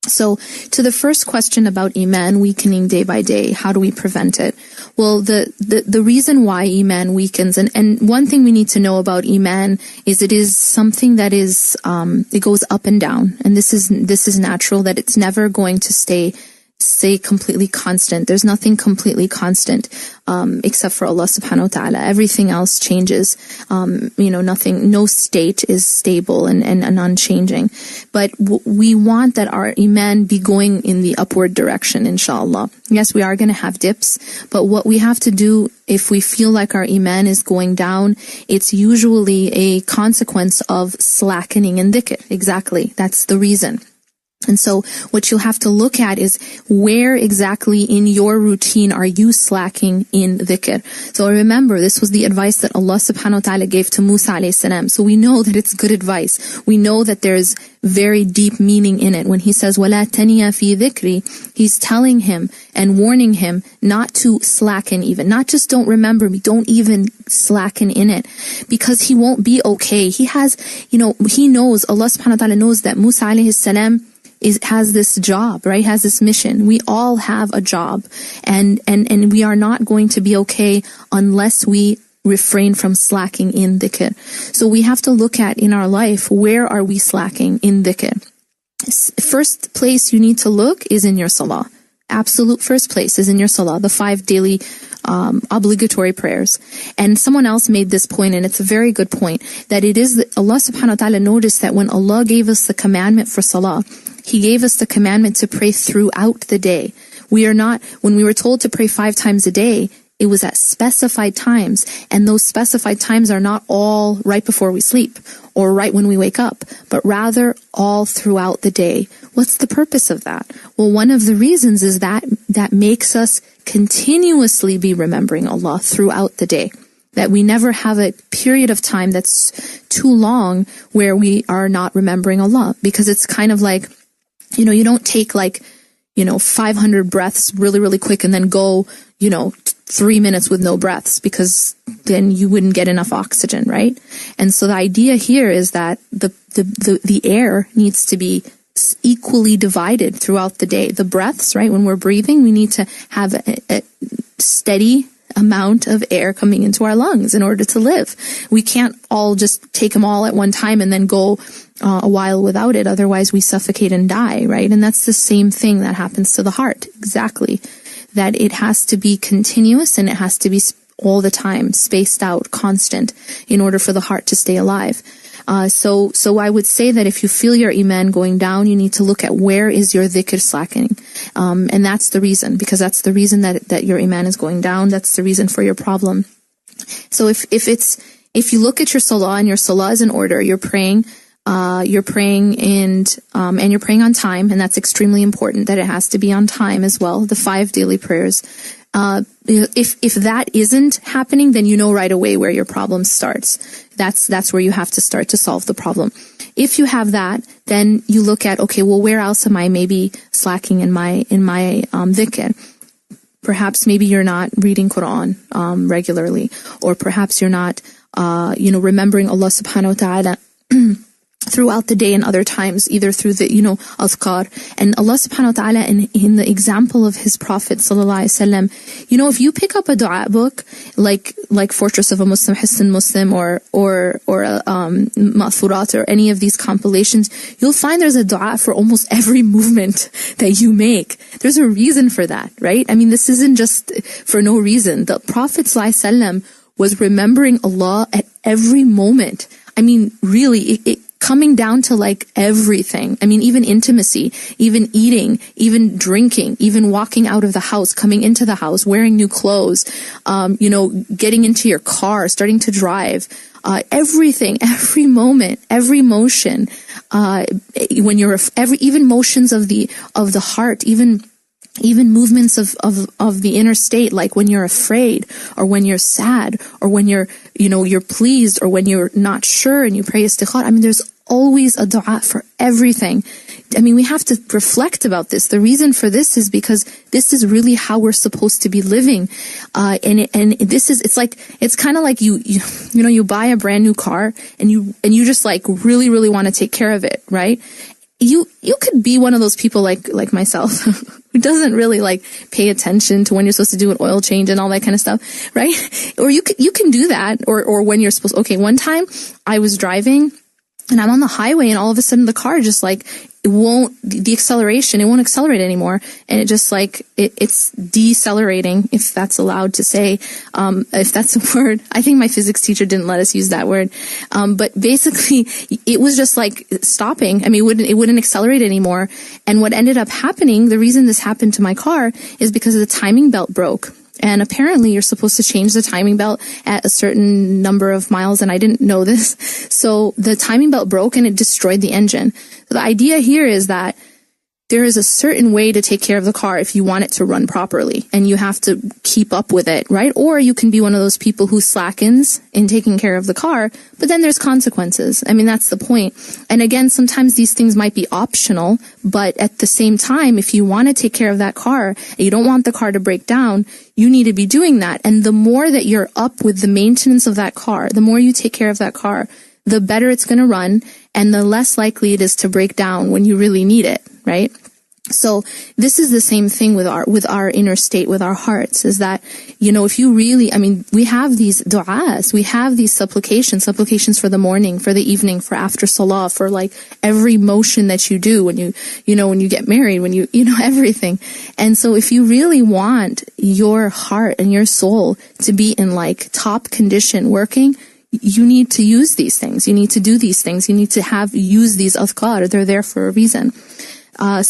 So to the first question about Iman weakening day by day, how do we prevent it? Well, the reason why Iman weakens, and one thing we need to know about Iman is it is something that is, it goes up and down. And this is natural, that it's never going to stay completely constant. There's nothing completely constant, except for Allah subhanahu wa ta'ala. Everything else changes. No state is stable and unchanging. But we want that our Iman be going in the upward direction, inshallah. Yes, we are going to have dips, but what we have to do if we feel like our Iman is going down, it's usually a consequence of slackening in dhikr. Exactly. That's the reason. And so what you'll have to look at is where exactly in your routine are you slacking in dhikr. So remember, this was the advice that Allah subhanahu wa ta'ala gave to Musa alayhi salam. So we know that it's good advice. We know that there's very deep meaning in it. When he says, وَلَا تَنِيَ فِي ذِكْرِ, he's telling him and warning him not to slacken even. Not just don't remember me, don't even slacken in it. Because he won't be okay. He knows, Allah subhanahu wa ta'ala knows that Musa alayhi salam has this job, right? Has this mission. We all have a job, and we are not going to be okay unless we refrain from slacking in dhikr. So we have to look at in our life, where are we slacking in dhikr? First place you need to look is in your salah. Absolute first place is in your salah, the 5 daily obligatory prayers. And someone else made this point, and it's a very good point, that it is Allah subhanahu wa ta'ala noticed that when Allah gave us the commandment for salah, He gave us the commandment to pray throughout the day. When we were told to pray 5 times a day, it was at specified times, and those specified times are not all right before we sleep or right when we wake up, but rather all throughout the day. What's the purpose of that? Well, one of the reasons is that makes us continuously be remembering Allah throughout the day. That we never have a period of time that's too long where we are not remembering Allah, because it's kind of like, you don't take 500 breaths really, really quick and then go, 3 minutes with no breaths, because then you wouldn't get enough oxygen, right? And so the idea here is that the air needs to be equally divided throughout the day. The breaths, right? When we're breathing, we need to have a steady amount of air coming into our lungs in order to live. We can't all just take them all at one time and then go a while without it. Otherwise we suffocate and die, right? And that's the same thing that happens to the heart. Exactly. That it has to be continuous, and it has to be all the time, spaced out, constant, in order for the heart to stay alive. So I would say that if you feel your Iman going down, you need to look at where is your dhikr slackening. And that's the reason, because that's the reason that your Iman is going down. That's the reason for your problem. So if you look at your salah and your salah is in order, you're praying and you're praying on time, and that's extremely important that it has to be on time as well, the 5 daily prayers. If that isn't happening, then you know right away where your problem starts. That's where you have to start to solve the problem. If you have that, then you look at, okay, well, where else am I maybe slacking in my dhikr? Perhaps maybe you're not reading Quran regularly, or perhaps you're not remembering Allah subhanahu wa ta'ala throughout the day and other times, either through the, azkar. And Allah subhanahu wa ta'ala, in the example of His Prophet sallallahu alaihi wasallam, if you pick up a dua book, like Fortress of a Muslim, Hisn Muslim, or Ma'thurat, or any of these compilations, you'll find there's a dua for almost every movement that you make. There's a reason for that, right? I mean, this isn't just for no reason. The Prophet sallallahu alaihi wasallam was remembering Allah at every moment. I mean, really, it coming down to everything. I mean, even intimacy, even eating, even drinking, even walking out of the house, coming into the house, wearing new clothes, getting into your car, starting to drive, everything, every moment, every motion, when you're, even motions of the heart, even movements of the inner state, like when you're afraid, or when you're sad, or when you're pleased, or when you're not sure and you pray istikhara. I mean, there's always a dua for everything. I mean, we have to reflect about this. The reason for this is because this is really how we're supposed to be living. It's kind of like you buy a brand new car and you just really, really want to take care of it, right? you could be one of those people like myself who doesn't really like pay attention to when you're supposed to do an oil change and all that kind of stuff, right? Or you can do that, or when you're supposed. Okay, one time I was driving and I'm on the highway and all of a sudden the car just like it won't accelerate anymore, and it just like it's decelerating, if that's allowed to say, if that's a word. I think my physics teacher didn't let us use that word, but basically it was just like stopping. I mean, it wouldn't accelerate anymore. And what ended up happening, the reason this happened to my car, is because the timing belt broke. And apparently you're supposed to change the timing belt at a certain number of miles, and I didn't know this. So the timing belt broke and it destroyed the engine. So the idea here is that there is a certain way to take care of the car if you want it to run properly, and you have to keep up with it, right? Or you can be one of those people who slackens in taking care of the car, but then there's consequences. I mean, that's the point. And again, sometimes these things might be optional, but at the same time, if you want to take care of that car and you don't want the car to break down, you need to be doing that. And the more that you're up with the maintenance of that car, the more you take care of that car, the better it's going to run, and the less likely it is to break down when you really need it, right? So this is the same thing with our inner state, with our hearts, is that, you know, if you really, I mean, we have these du'as, we have these supplications for the morning, for the evening, for after salah, for like every motion that you do when when you get married, when you everything. And so if you really want your heart and your soul to be in like top condition working, you need to use these things. You need to do these things. You need to use these adhkar. They're there for a reason.